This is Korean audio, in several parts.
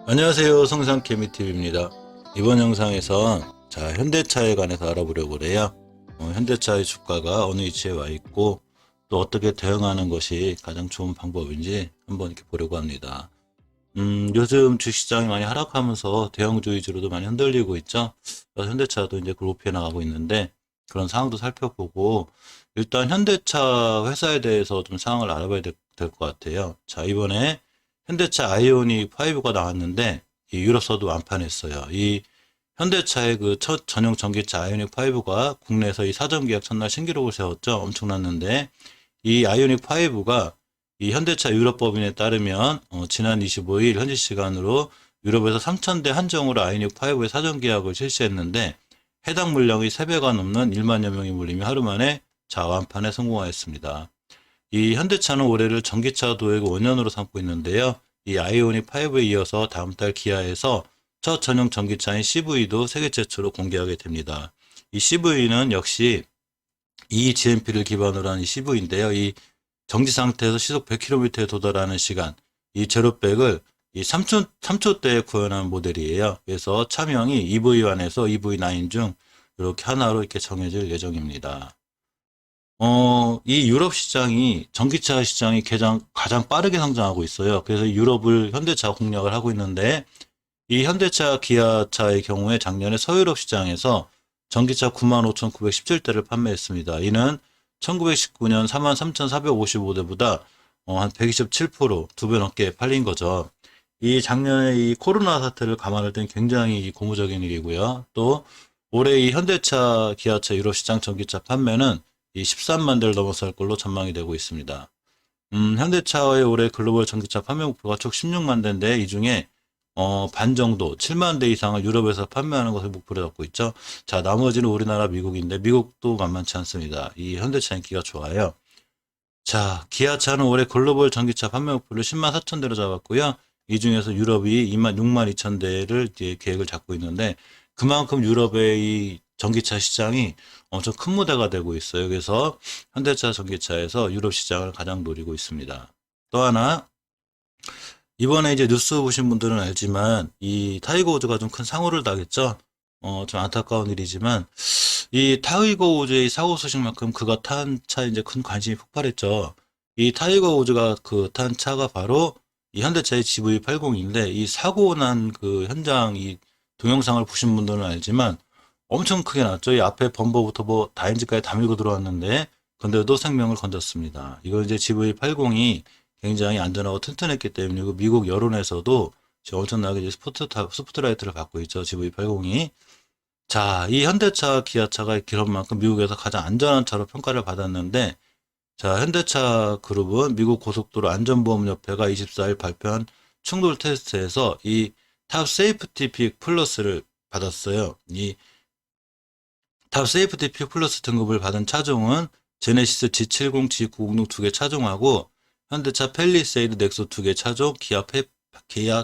안녕하세요, 성상케미TV입니다. 이번 영상에선 현대차에 관해서 알아보려고 해요. 현대차의 주가가 어느 위치에 와 있고 또 어떻게 대응하는 것이 가장 좋은 방법인지 한번 이렇게 보려고 합니다. 요즘 주식시장이 많이 하락하면서 대형주 위주로도 많이 흔들리고 있죠. 그래서 현대차도 이제 높이 나가고 있는데 그런 상황도 살펴보고 일단 현대차 회사에 대해서 좀 상황을 알아봐야 될 것 같아요. 자, 이번에 현대차 아이오닉 5가 나왔는데 이 유럽서도 완판했어요. 이 현대차의 그 첫 전용 전기차 아이오닉 5가 국내에서 이 사전 계약 첫날 신기록을 세웠죠. 엄청났는데 이 아이오닉 5가 이 현대차 유럽법인에 따르면 지난 25일 현지 시간으로 유럽에서 3,000대 한정으로 아이오닉 5의 사전 계약을 실시했는데 해당 물량이 3배가 넘는 1만여 명의 물림이 하루 만에 완판에 성공하였습니다. 이 현대차는 올해를 전기차 도입 5년으로 삼고 있는데요. 이 아이오닉 5에 이어서 다음 달 기아에서 첫 전용 전기차인 CV도 세계 최초로 공개하게 됩니다. 이 CV는 역시 eGMP를 기반으로 한 이 CV인데요. 이 정지 상태에서 시속 100km에 도달하는 시간, 이 제로백을 이 3초대에 구현한 모델이에요. 그래서 차명이 EV1에서 EV9 중 이렇게 하나로 이렇게 정해질 예정입니다. 이 유럽 시장이 전기차 시장이 가장 빠르게 성장하고 있어요. 그래서 유럽을 현대차 공략을 하고 있는데 이 현대차 기아차의 경우에 작년에 서유럽 시장에서 전기차 95,917대를 판매했습니다. 이는 1919년 43,455대보다 한 127%, 2배 넘게 팔린 거죠. 이 작년에 이 코로나 사태를 감안할 땐 굉장히 고무적인 일이고요. 또 올해 이 현대차 기아차 유럽 시장 전기차 판매는 이 13만 대를 넘어설 걸로 전망이 되고 있습니다. 현대차의 올해 글로벌 전기차 판매 목표가 총 16만 대인데 이 중에 반 정도 7만 대 이상을 유럽에서 판매하는 것을 목표로 잡고 있죠. 자, 나머지는 우리나라 미국인데 미국도 만만치 않습니다. 이 현대차 인기가 좋아요. 자, 기아차는 올해 글로벌 전기차 판매 목표를 10만 4천 대로 잡았고요. 이 중에서 유럽이 6만 2천 대를 이제 계획을 잡고 있는데 그만큼 유럽의 이 전기차 시장이 엄청 큰 무대가 되고 있어요. 그래서 현대차 전기차에서 유럽 시장을 가장 노리고 있습니다. 또 하나, 이번에 이제 뉴스 보신 분들은 알지만 이 타이거 우즈가 좀 큰 사고를 당했죠. 좀 안타까운 일이지만 이 타이거 우즈의 사고 소식만큼 그가 탄 차에 이제 큰 관심이 폭발했죠. 이 타이거 우즈가 그 탄 차가 바로 이 현대차의 GV80인데 이 사고 난 그 현장 이 동영상을 보신 분들은 알지만 엄청 크게 났죠. 이 앞에 범버부터 뭐 다인지까지 다 밀고 들어왔는데 근데도 생명을 건졌습니다. 이거 이제 GV80이 굉장히 안전하고 튼튼했기 때문이고 미국 여론에서도 지금 엄청나게 이제 스포트라이트를 받고 있죠. GV80이. 자, 이 현대차 기아차가 그런 만큼 미국에서 가장 안전한 차로 평가를 받았는데 자, 현대차 그룹은 미국 고속도로 안전보험협회가 24일 발표한 충돌 테스트에서 이 탑 세이프티 픽 플러스를 받았어요. 이 탑 세이프티 픽 플러스 등급을 받은 차종은 제네시스 G70, G906 두 개 차종하고 현대차 펠리세이드 넥소 2개 차종, 기아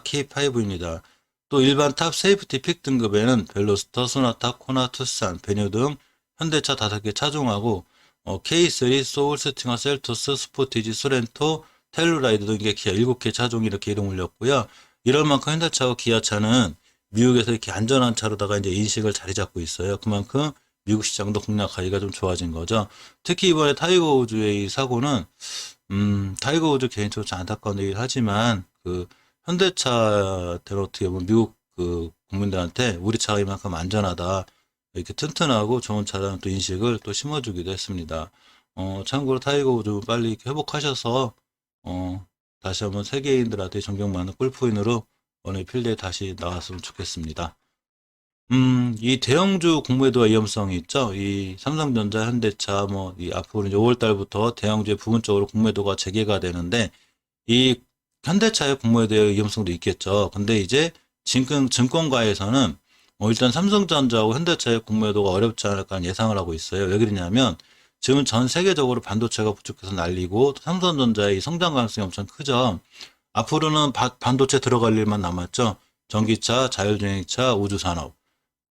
K5입니다. 또 일반 탑 세이프티 픽 등급에는 벨로스터, 소나타, 코나, 투싼, 베뉴 등 현대차 5개 차종하고 K3, 소울, 스팅어, 셀토스, 스포티지, 소렌토, 텔루라이드 등 기아 7개 차종이 이렇게 이름 올렸고요. 이럴 만큼 현대차와 기아차는 미국에서 이렇게 안전한 차로다가 이제 인식을 자리 잡고 있어요. 그만큼 미국 시장도 공략하기가 좀 좋아진 거죠. 특히 이번에 타이거 우즈의 이 사고는 타이거 우즈 개인적으로 좀 안타까운 얘기를 하지만 그 현대차들 어떻게 보면 미국 그 국민들한테 우리 차가 이만큼 안전하다 이렇게 튼튼하고 좋은 차라는 또 인식을 또 심어주기도 했습니다. 참고로 타이거 우즈 빨리 이렇게 회복하셔서 다시 한번 세계인들한테 존경받는 골프인으로 오늘 필드에 다시 나왔으면 좋겠습니다. 이 대형주 공매도와 위험성이 있죠. 이 삼성전자, 현대차, 이 앞으로 이제 5월 달부터 대형주의 부분적으로 공매도가 재개가 되는데, 이 현대차의 공매도의 위험성도 있겠죠. 근데 이제 증권가에서는 일단 삼성전자하고 현대차의 공매도가 어렵지 않을까 예상을 하고 있어요. 왜 그러냐면, 지금 전 세계적으로 반도체가 부족해서 난리고, 삼성전자의 성장 가능성이 엄청 크죠. 앞으로는 반도체 들어갈 일만 남았죠. 전기차, 자율주행차, 우주산업.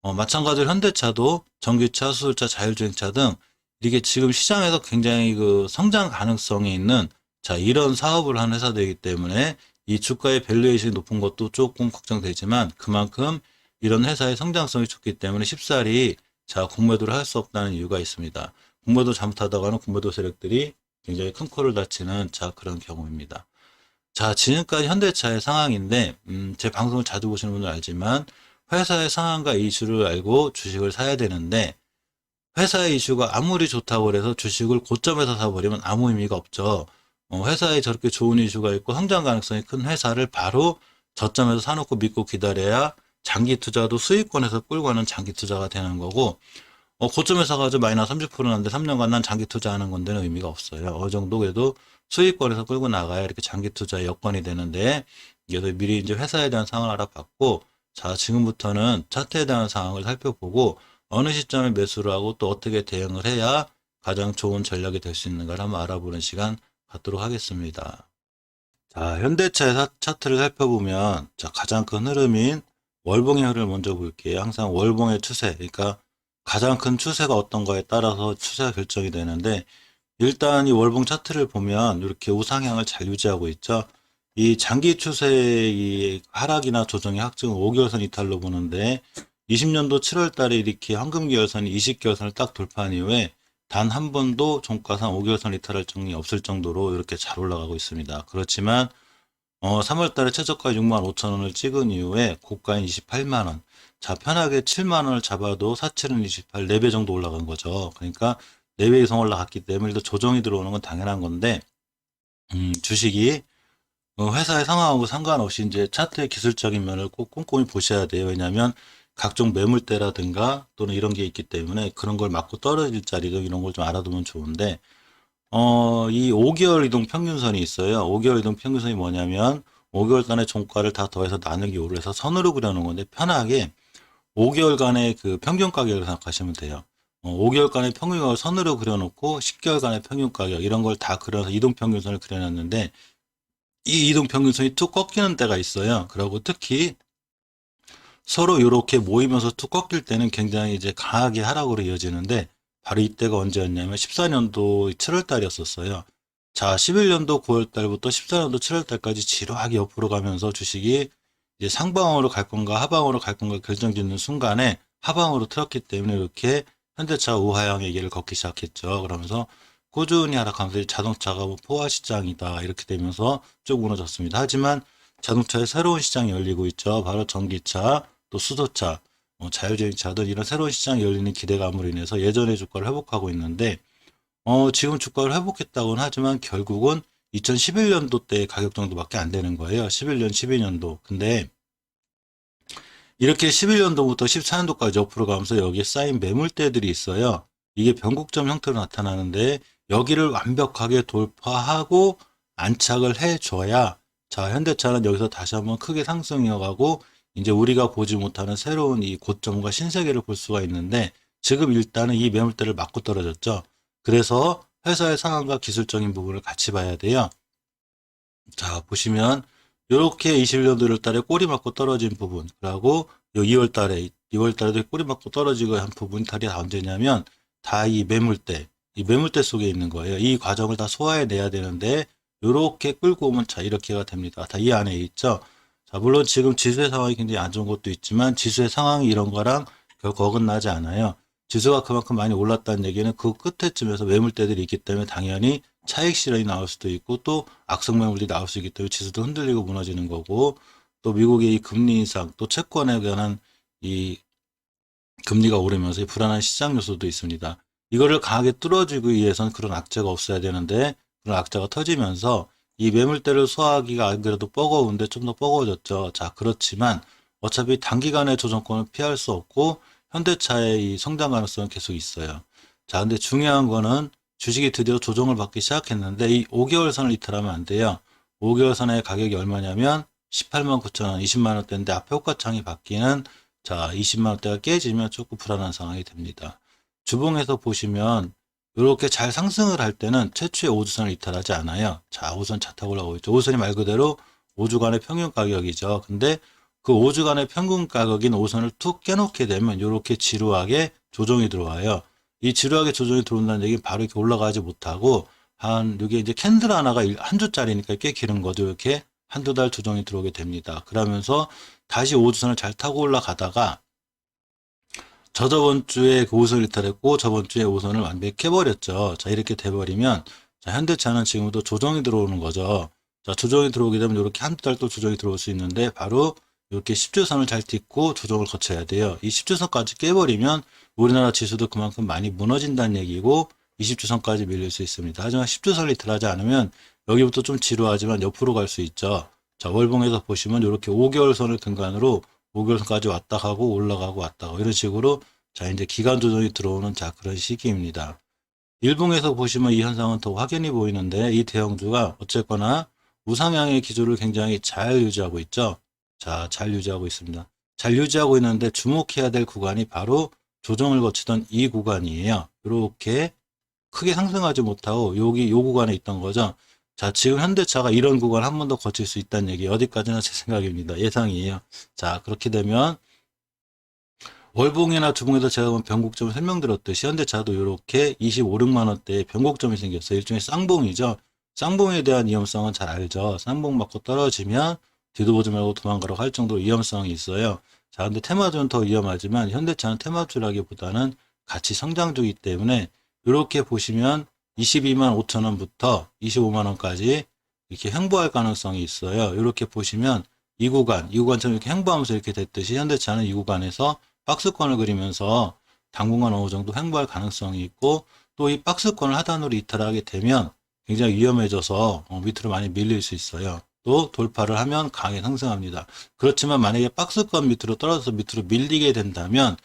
마찬가지로 현대차도 전기차, 수소차, 자율주행차 등 이게 지금 시장에서 굉장히 그 성장 가능성이 있는 자, 이런 사업을 하는 회사들이기 때문에 이 주가의 밸류에이션이 높은 것도 조금 걱정되지만 그만큼 이런 회사의 성장성이 좋기 때문에 쉽사리 자, 공매도를 할 수 없다는 이유가 있습니다. 공매도 잘못하다가는 공매도 세력들이 굉장히 큰 코를 다치는 자, 그런 경우입니다. 자, 지금까지 현대차의 상황인데, 제 방송을 자주 보시는 분들 알지만, 회사의 상황과 이슈를 알고 주식을 사야 되는데, 회사의 이슈가 아무리 좋다고 해서 주식을 고점에서 사버리면 아무 의미가 없죠. 회사에 저렇게 좋은 이슈가 있고 성장 가능성이 큰 회사를 바로 저점에서 사놓고 믿고 기다려야 장기 투자도 수익권에서 끌고 가는 장기 투자가 되는 거고, 고점에 사가지고 마이너스 30% 났는데 3년간 난 장기 투자하는 건데는 의미가 없어요. 어느 정도 그래도 수익권에서 끌고 나가야 이렇게 장기 투자의 여건이 되는데, 그래서 미리 이제 회사에 대한 상황을 알아봤고, 자, 지금부터는 차트에 대한 상황을 살펴보고, 어느 시점에 매수를 하고 또 어떻게 대응을 해야 가장 좋은 전략이 될 수 있는가를 한번 알아보는 시간 갖도록 하겠습니다. 자, 현대차의 차트를 살펴보면, 자, 가장 큰 흐름인 월봉의 흐름을 먼저 볼게요. 항상 월봉의 추세, 그러니까 가장 큰 추세가 어떤 거에 따라서 추세가 결정이 되는데, 일단 이 월봉 차트를 보면 이렇게 우상향을 잘 유지하고 있죠. 이 장기 추세의 이 하락이나 조정의 확증은 5개월선 이탈로 보는데 20년도 7월 달에 이렇게 황금기열선이 20개월선을 딱 돌파한 이후에 단 한 번도 종가상 5개월선 이탈할 정리 없을 정도로 이렇게 잘 올라가고 있습니다. 그렇지만 3월 달에 최저가 65,000원을 찍은 이후에 고가인 28만원. 자, 편하게 7만원을 잡아도 47은 28, 4배 정도 올라간 거죠. 그러니까 4배 이상 올라갔기 때문에 또 조정이 들어오는 건 당연한 건데, 주식이 회사의 상황하고 상관없이 이제 차트의 기술적인 면을 꼭 꼼꼼히 보셔야 돼요. 왜냐하면 각종 매물대라든가 또는 이런 게 있기 때문에 그런 걸 맞고 떨어질 자리도 이런 걸 좀 알아두면 좋은데, 이 5개월 이동 평균선이 있어요. 5개월 이동 평균선이 뭐냐면 5개월간의 종가를 다 더해서 나누기 5를 해서 선으로 그려놓은 건데 편하게 5개월간의 그 평균 가격을 생각하시면 돼요. 5개월간의 평균을 선으로 그려놓고 10개월간의 평균 가격 이런 걸 다 그려서 이동평균선을 그려놨는데 이 이동평균선이 툭 꺾이는 때가 있어요. 그리고 특히 서로 이렇게 모이면서 툭 꺾일 때는 굉장히 이제 강하게 하락으로 이어지는데 바로 이때가 언제였냐면 14년도 7월 달이었었어요. 자, 11년도 9월 달부터 14년도 7월 달까지 지루하게 옆으로 가면서 주식이 이제 상방으로 갈 건가 하방으로 갈 건가 결정짓는 순간에 하방으로 틀었기 때문에 이렇게 현대차 우하향의 길을 걷기 시작했죠. 그러면서 꾸준히 하락하면서 자동차가 뭐 포화 시장이다 이렇게 되면서 쭉 무너졌습니다. 하지만 자동차의 새로운 시장이 열리고 있죠. 바로 전기차, 또 수소차, 자율주행차들 이런 새로운 시장이 열리는 기대감으로 인해서 예전의 주가를 회복하고 있는데 지금 주가를 회복했다고는 하지만 결국은 2011년도 때 가격 정도밖에 안 되는 거예요. 11년, 12년도. 근데 이렇게 11년도부터 14년도까지 옆으로 가면서 여기에 쌓인 매물대들이 있어요. 이게 변곡점 형태로 나타나는데 여기를 완벽하게 돌파하고 안착을 해줘야 자, 현대차는 여기서 다시 한번 크게 상승이어가고 이제 우리가 보지 못하는 새로운 이 고점과 신세계를 볼 수가 있는데 지금 일단은 이 매물대를 맞고 떨어졌죠. 그래서 회사의 상황과 기술적인 부분을 같이 봐야 돼요. 자, 보시면 이렇게 21년도 1월 달에 꼬리 맞고 떨어진 부분, 그리고 2월 달에도 꼬리 맞고 떨어지고 한 부분이 다 언제냐면 다 이 매물대 속에 있는 거예요. 이 과정을 다 소화해내야 되는데 이렇게 끌고 오면 자, 이렇게가 됩니다. 다 이 안에 있죠. 자, 물론 지금 지수의 상황이 굉장히 안 좋은 것도 있지만 지수의 상황이 이런 거랑 결코 어긋나지 않아요. 지수가 그만큼 많이 올랐다는 얘기는 그 끝에쯤에서 매물대들이 있기 때문에 당연히 차익 실현이 나올 수도 있고 또 악성 매물들이 나올 수 있기 때문에 지수도 흔들리고 무너지는 거고 또 미국의 이 금리 인상 또 채권에 관한 이 금리가 오르면서 이 불안한 시장 요소도 있습니다. 이거를 강하게 뚫어주기 위해서는 그런 악재가 없어야 되는데 그런 악재가 터지면서 이 매물대를 소화하기가 안 그래도 뻐거운데 좀 더 뻐거워졌죠. 자, 그렇지만 어차피 단기간의 조정권을 피할 수 없고 현대차의 이 성장 가능성은 계속 있어요. 자, 근데 중요한 거는 주식이 드디어 조정을 받기 시작했는데 이 5개월 선을 이탈하면 안 돼요. 5개월 선의 가격이 얼마냐면 18만 9천 원, 20만 원대인데 앞에 호가창이 바뀌는 자 20만 원대가 깨지면 조금 불안한 상황이 됩니다. 주봉에서 보시면 이렇게 잘 상승을 할 때는 최초의 5주선을 이탈하지 않아요. 자, 5선 차 타고 올라오고 있죠. 5선이 말 그대로 5주간의 평균 가격이죠. 근데 그 5주간의 평균 가격인 5선을 툭 깨놓게 되면 이렇게 지루하게 조정이 들어와요. 이 지루하게 조정이 들어온다는 얘기는 바로 이렇게 올라가지 못하고 이게 이제 캔들 하나가 한 주짜리니까 꽤 기른 거죠. 이렇게 한두 달 조정이 들어오게 됩니다. 그러면서 다시 5주선을 잘 타고 올라가다가 저저번 주에 그 5선을 이탈했고 저번 주에 5선을 완벽히 깨버렸죠. 자, 이렇게 돼버리면 자, 현대차는 지금부터 조정이 들어오는 거죠. 자, 조정이 들어오게 되면 이렇게 한두 달 또 조정이 들어올 수 있는데 바로 이렇게 10주선을 잘 딛고 조정을 거쳐야 돼요. 이 10주선까지 깨버리면 우리나라 지수도 그만큼 많이 무너진다는 얘기고 20주선까지 밀릴 수 있습니다. 하지만 10주선을 이탈하지 않으면 여기부터 좀 지루하지만 옆으로 갈 수 있죠. 자, 월봉에서 보시면 이렇게 5개월 선을 근간으로 5개월선까지 왔다 가고 올라가고 왔다 가고 이런 식으로 자, 이제 기간 조정이 들어오는 자, 그런 시기입니다. 일봉에서 보시면 이 현상은 더 확연히 보이는데 이 대형주가 어쨌거나 우상향의 기조를 굉장히 잘 유지하고 있죠. 자, 잘 유지하고 있습니다. 잘 유지하고 있는데 주목해야 될 구간이 바로 조정을 거치던 이 구간이에요. 이렇게 크게 상승하지 못하고 여기 요 구간에 있던 거죠. 자, 지금 현대차가 이런 구간 한 번 더 거칠 수 있다는 얘기 어디까지나 제 생각입니다. 예상이에요. 자, 그렇게 되면 월봉이나 주봉에서 제가 변곡점을 설명드렸듯이 현대차도 이렇게 25, 6만 원대의 변곡점이 생겼어요. 일종의 쌍봉이죠. 쌍봉에 대한 위험성은 잘 알죠. 쌍봉 맞고 떨어지면 뒤도 보지 말고 도망가라고 할 정도로 위험성이 있어요. 자, 근데 테마주는 더 위험하지만 현대차는 테마주라기보다는 같이 성장주이기 때문에 이렇게 보시면 22만 5천 원부터 25만 원까지 이렇게 횡보할 가능성이 있어요. 이렇게 보시면 이 구간처럼 이렇게 횡보하면서 이렇게 됐듯이 현대차는 이 구간에서 박스권을 그리면서 당분간 어느 정도 횡보할 가능성이 있고 또 이 박스권을 하단으로 이탈하게 되면 굉장히 위험해져서 밑으로 많이 밀릴 수 있어요. 또 돌파를 하면 강하게 상승합니다. 그렇지만 만약에 박스권 밑으로 떨어져서 밑으로 밀리게 된다면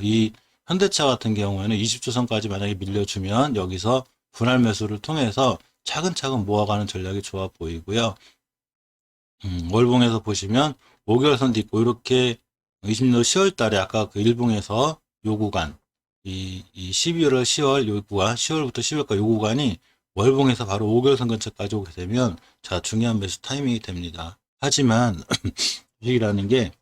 이 현대차 같은 경우에는 20주선까지 만약에 밀려주면 여기서 분할 매수를 통해서 차근차근 모아가는 전략이 좋아 보이고요. 월봉에서 보시면 5개월선 딛고 이렇게 20년도 10월 달에 아까 그 일봉에서 요 구간, 이 12월, 10월 요 구간, 10월부터 10월까지 요 구간이 월봉에서 바로 5개월선 근처까지 오게 되면 자, 중요한 매수 타이밍이 됩니다. 하지만 주식이라는 게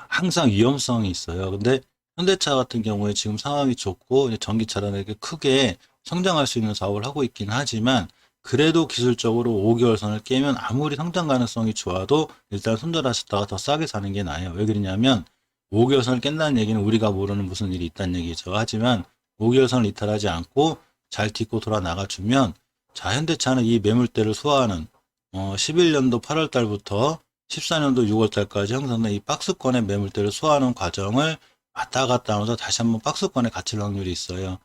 항상 위험성이 있어요. 근데 현대차 같은 경우에 지금 상황이 좋고 전기차라는 이렇게 크게 성장할 수 있는 사업을 하고 있긴 하지만 그래도 기술적으로 5개월선을 깨면 아무리 성장 가능성이 좋아도 일단 손절하셨다가 더 싸게 사는 게 나아요. 왜 그러냐면 5개월선을 깬다는 얘기는 우리가 모르는 무슨 일이 있다는 얘기죠. 하지만 5개월선을 이탈하지 않고 잘 딛고 돌아 나가주면 자, 현대차는 이 매물대를 소화하는 11년도 8월 달부터 14년도 6월 달까지 형성된 이 박스권의 매물대를 소화하는 과정을 왔다 갔다 하면서 다시 한번 박스권에 갇힐 확률이 있어요.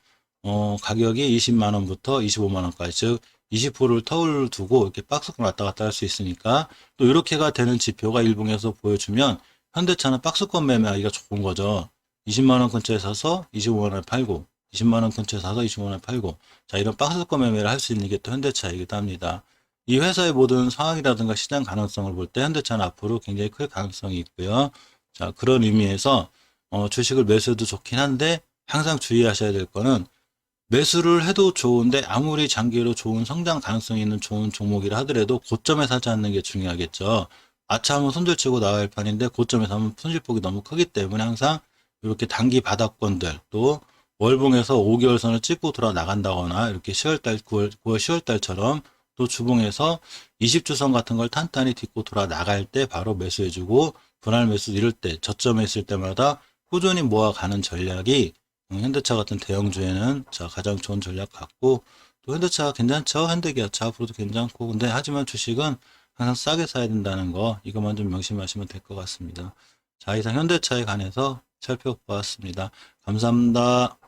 가격이 20만 원부터 25만 원까지 즉 20%를 터울 두고 이렇게 박스권 왔다 갔다 할 수 있으니까 또 이렇게가 되는 지표가 일봉에서 보여주면 현대차는 박스권 매매하기가 좋은 거죠. 20만 원 근처에 사서 25만 원에 팔고 20만 원 근처에 사서 25만 원에 팔고 자, 이런 박스권 매매를 할 수 있는 게 또 현대차이기도 합니다. 이 회사의 모든 상황이라든가 시장 가능성을 볼 때 현대차는 앞으로 굉장히 클 가능성이 있고요. 자, 그런 의미에서 주식을 매수해도 좋긴 한데 항상 주의하셔야 될 거는 매수를 해도 좋은데 아무리 장기로 좋은 성장 가능성이 있는 좋은 종목이라 하더라도 고점에 사지 않는 게 중요하겠죠. 아차 하면 손절치고 나갈 판인데 고점에 사면 손실폭이 너무 크기 때문에 항상 이렇게 단기 바닥권들 또 월봉에서 5개월 선을 찍고 돌아 나간다거나 이렇게 10월달, 9월 10월달처럼 또 주봉에서 20주선 같은 걸 탄탄히 딛고 돌아 나갈 때 바로 매수해주고 분할 매수 이럴 때 저점에 있을 때마다 꾸준히 모아가는 전략이 현대차 같은 대형주에는 자, 가장 좋은 전략 같고 또 현대차가 괜찮죠. 현대기아차 앞으로도 괜찮고 근데 하지만 주식은 항상 싸게 사야 된다는 거 이것만 좀 명심하시면 될 것 같습니다. 자, 이상 현대차에 관해서 살펴보았습니다. 감사합니다.